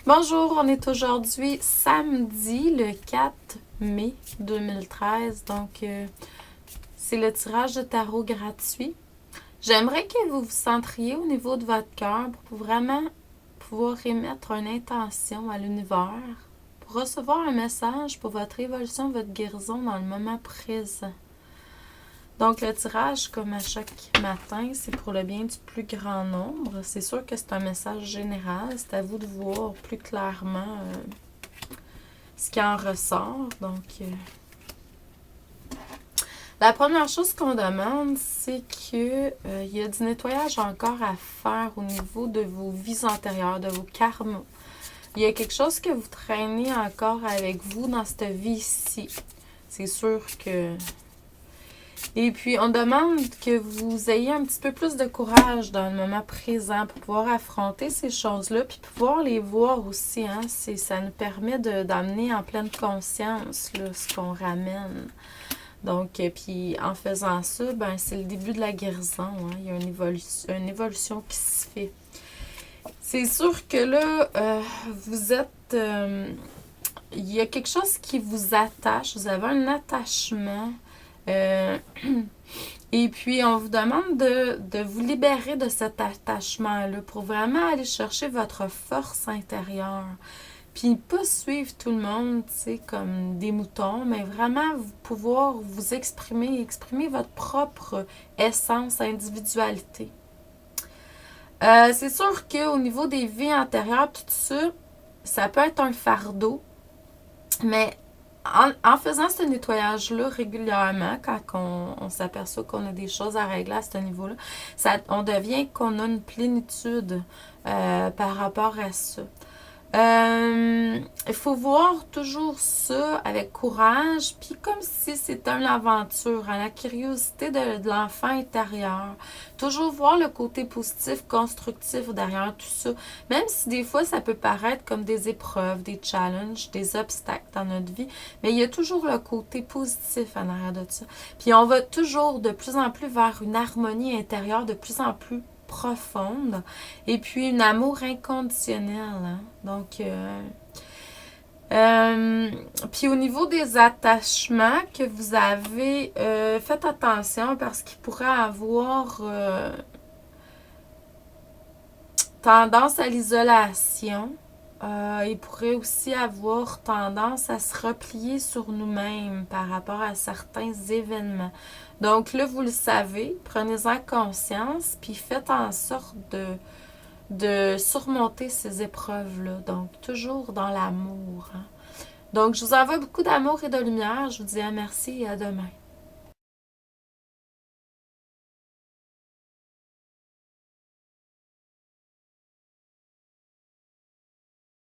Bonjour, on est aujourd'hui samedi le 4 mai 2013, donc c'est le tirage de tarot gratuit. J'aimerais que vous vous centriez au niveau de votre cœur pour vraiment pouvoir émettre une intention à l'univers, pour recevoir un message pour votre évolution, votre guérison dans le moment présent. Donc le tirage, comme à chaque matin, c'est pour le bien du plus grand nombre. C'est sûr que c'est un message général. C'est à vous de voir plus clairement ce qui en ressort. Donc, la première chose qu'on demande, c'est que il y a du nettoyage encore à faire au niveau de vos vies antérieures, de vos karmas. Il y a quelque chose que vous traînez encore avec vous dans cette vie-ci. C'est sûr que... Et puis, on demande que vous ayez un petit peu plus de courage dans le moment présent pour pouvoir affronter ces choses-là, puis pouvoir les voir aussi. Hein? Ça nous permet d'amener en pleine conscience là, ce qu'on ramène. Donc, puis en faisant ça, ben, c'est le début de la guérison. Hein? Il y a une évolution qui se fait. C'est sûr que là, vous êtes... il y a quelque chose qui vous attache. Vous avez un attachement. Et puis, on vous demande de vous libérer de cet attachement-là pour vraiment aller chercher votre force intérieure. Puis, pas suivre tout le monde, tu sais, comme des moutons, mais vraiment pouvoir vous exprimer votre propre essence, individualité. C'est sûr qu'au niveau des vies antérieures, tout ça, ça peut être un fardeau, mais en faisant ce nettoyage-là régulièrement, quand on s'aperçoit qu'on a des choses à régler à ce niveau-là, on devient qu'on a une plénitude par rapport à ça. Il faut voir toujours ça avec courage, puis comme si c'était une aventure, hein, la curiosité de l'enfant intérieur. Toujours voir le côté positif, constructif derrière tout ça. Même si des fois ça peut paraître comme des épreuves, des challenges, des obstacles dans notre vie, mais il y a toujours le côté positif en arrière de ça. Puis on va toujours de plus en plus vers une harmonie intérieure de plus en plus profonde et puis un amour inconditionnel. Hein? Donc, puis au niveau des attachements que vous avez, faites attention parce qu'il pourrait avoir tendance à l'isolation. Il pourrait aussi avoir tendance à se replier sur nous-mêmes par rapport à certains événements. Donc là, vous le savez, prenez-en conscience, puis faites en sorte de surmonter ces épreuves-là. Donc, toujours dans l'amour. Hein. Donc, je vous envoie beaucoup d'amour et de lumière. Je vous dis à merci et à demain.